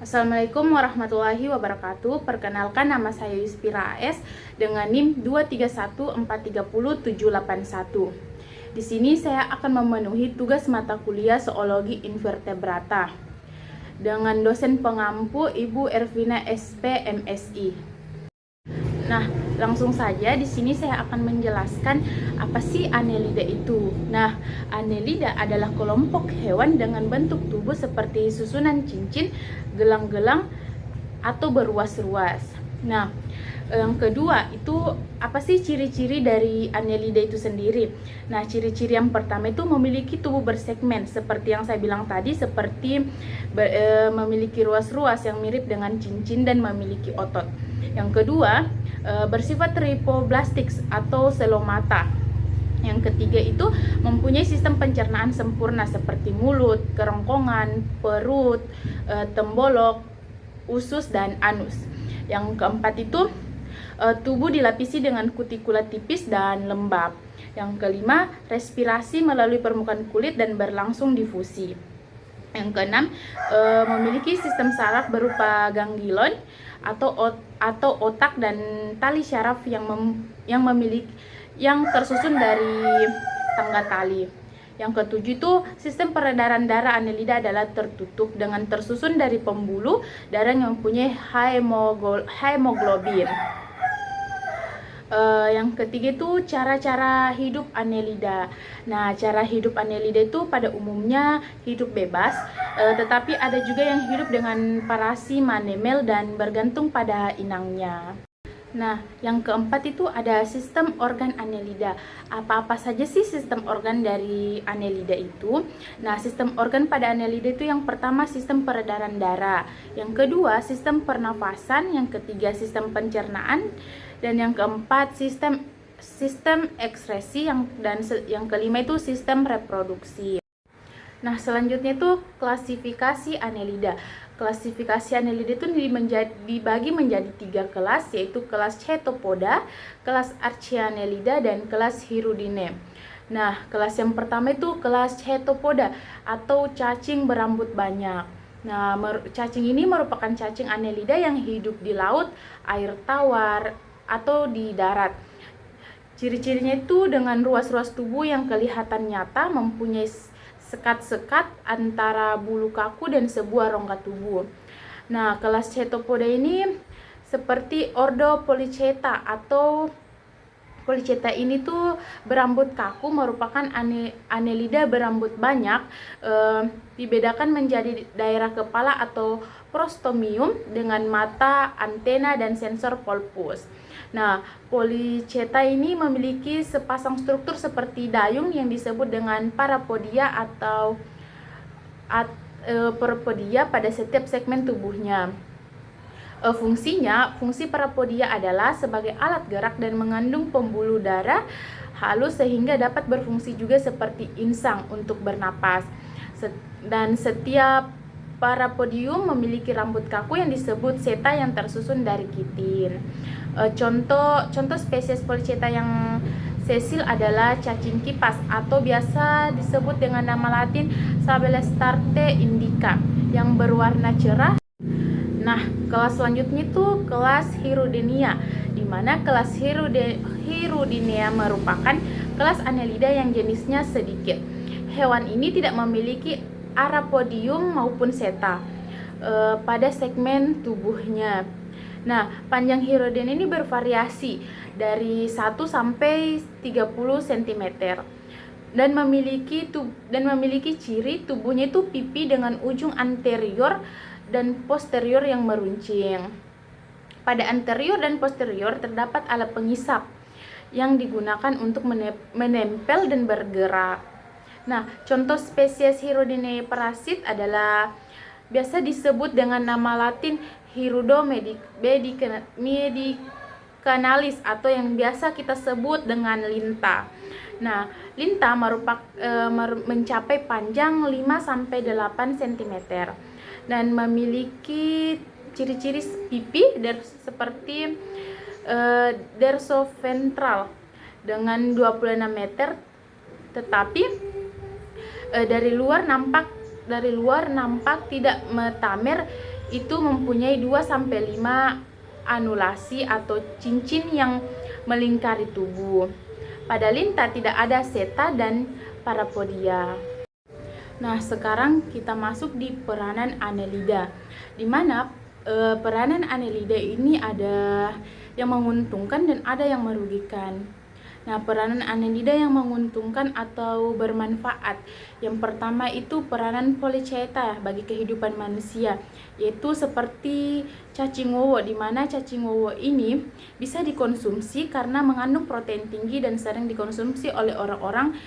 Assalamualaikum warahmatullahi wabarakatuh. Perkenalkan, nama saya Yuspira AS dengan NIM 231430781. Di sini saya akan memenuhi tugas mata kuliah Zoologi Invertebrata dengan dosen pengampu Ibu Ervina SP MSI. Nah, langsung saja di sini saya akan menjelaskan apa sih Annelida itu. Nah, Annelida adalah kelompok hewan dengan bentuk tubuh seperti susunan cincin, gelang-gelang atau beruas-ruas. Nah, yang kedua itu apa sih ciri-ciri dari Annelida itu sendiri? Nah, ciri-ciri yang pertama itu memiliki tubuh bersegmen seperti yang saya bilang tadi, seperti memiliki ruas-ruas yang mirip dengan cincin dan memiliki otot. Yang kedua, bersifat tripoblastik atau selomata. Yang ketiga itu mempunyai sistem pencernaan sempurna seperti mulut, kerongkongan, perut, tembolok, usus, dan anus. Yang keempat itu tubuh dilapisi dengan kutikula tipis dan lembab. Yang kelima, respirasi melalui permukaan kulit dan berlangsung difusi. Yang keenam, memiliki sistem saraf berupa ganglion atau otak dan tali syaraf yang tersusun dari tangga tali. Yang ketujuh itu sistem peredaran darah Annelida adalah tertutup dengan tersusun dari pembuluh darah yang mempunyai hemoglobin. Yang ketiga itu cara-cara hidup Annelida. Nah, cara hidup Annelida itu pada umumnya hidup bebas, tetapi ada juga yang hidup dengan parasimanemel dan bergantung pada inangnya. Nah, yang keempat itu ada sistem organ Annelida. Apa-apa saja sih sistem organ dari Annelida itu? Nah, sistem organ pada Annelida itu yang pertama sistem peredaran darah, yang kedua sistem pernafasan, yang ketiga sistem pencernaan, dan yang keempat sistem ekskresi, yang kelima itu sistem reproduksi. Nah, selanjutnya itu klasifikasi Annelida. Klasifikasi Annelida itu dibagi menjadi 3 kelas, yaitu kelas Chaetopoda, kelas Archaeannelida, dan kelas Hirudinea. Nah, kelas yang pertama itu kelas Chaetopoda atau cacing berambut banyak. Nah, cacing ini merupakan cacing Annelida yang hidup di laut, air tawar, atau di darat. Ciri-cirinya itu dengan ruas-ruas tubuh yang kelihatan nyata, mempunyai sekat-sekat antara bulu kaku dan sebuah rongga tubuh. Nah, kelas Chaetopoda ini seperti ordo Polychaeta atau Polychaeta ini tuh berambut kaku, merupakan Annelida berambut banyak. Dibedakan menjadi daerah kepala atau prostomium dengan mata, antena, dan sensor polpus. Nah, Polychaeta ini memiliki sepasang struktur seperti dayung yang disebut dengan parapodia atau parapodia pada setiap segmen tubuhnya. Fungsi parapodia adalah sebagai alat gerak dan mengandung pembuluh darah halus sehingga dapat berfungsi juga seperti insang untuk bernapas. Dan setiap parapodium memiliki rambut kaku yang disebut seta yang tersusun dari kitin. Contoh spesies Polychaeta yang sesil adalah cacing kipas atau biasa disebut dengan nama latin Sabelastarte indica yang berwarna cerah. Nah, kelas selanjutnya itu kelas Hirudinea, di mana kelas Hirudinea merupakan kelas Annelida yang jenisnya sedikit. Hewan ini tidak memiliki arapodium maupun seta pada segmen tubuhnya. Nah, panjang Hirudinea ini bervariasi dari 1 sampai 30 cm dan memiliki ciri tubuhnya itu pipi dengan ujung anterior dan posterior yang meruncing. Pada anterior dan posterior terdapat alat pengisap yang digunakan untuk menempel dan bergerak. Nah, contoh spesies Hirudinea parasit adalah biasa disebut dengan nama latin Hirudo medicanalis atau yang biasa kita sebut dengan lintah. Nah, lintah mencapai panjang 5-8 cm dan memiliki ciri-ciri pipi seperti dorsoventral dengan 26 meter, tetapi dari luar nampak tidak metamer itu mempunyai 2-5 anulasi atau cincin yang melingkari tubuh. Pada lintah tidak ada seta dan parapodia. Nah, sekarang kita masuk di peranan Annelida, di mana peranan Annelida ini ada yang menguntungkan dan ada yang merugikan. Nah, peranan Annelida yang menguntungkan atau bermanfaat, yang pertama itu peranan Polychaeta bagi kehidupan manusia, yaitu seperti cacing wowo, di mana cacing wowo ini bisa dikonsumsi karena mengandung protein tinggi dan sering dikonsumsi oleh orang-orang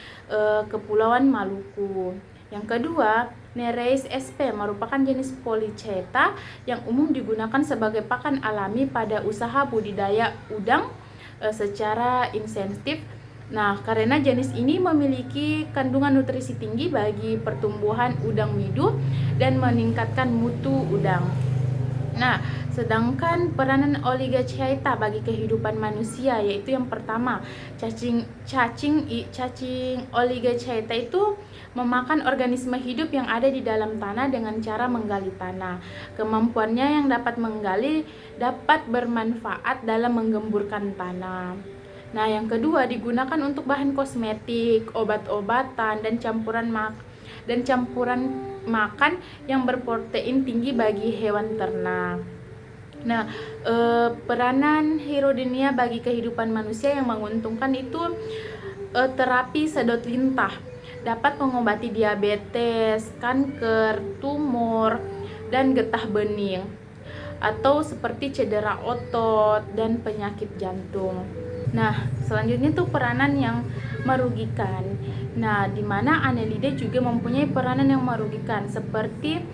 Kepulauan Maluku. Yang kedua, Nereis sp merupakan jenis Polychaeta yang umum digunakan sebagai pakan alami pada usaha budidaya udang secara insentif. Nah, karena jenis ini memiliki kandungan nutrisi tinggi bagi pertumbuhan udang midu dan meningkatkan mutu udang. Nah, sedangkan peranan Oligochaeta bagi kehidupan manusia, yaitu yang pertama, cacing Oligochaeta itu memakan organisme hidup yang ada di dalam tanah dengan cara menggali tanah. Kemampuannya yang dapat menggali dapat bermanfaat dalam menggemburkan tanah. Nah, yang kedua, digunakan untuk bahan kosmetik, obat-obatan, dan campuran makan yang berprotein tinggi bagi hewan ternak. Nah, peranan Hirudinea bagi kehidupan manusia yang menguntungkan itu terapi sedot lintah, dapat mengobati diabetes, kanker, tumor, dan getah bening, atau seperti cedera otot dan penyakit jantung. Nah, selanjutnya tuh peranan yang merugikan. Nah, di mana Annelida juga mempunyai peranan yang merugikan seperti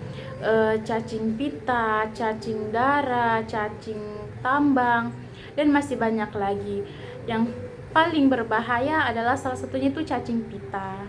cacing pita, cacing dara, cacing tambang, dan masih banyak lagi. Yang paling berbahaya adalah salah satunya itu cacing pita.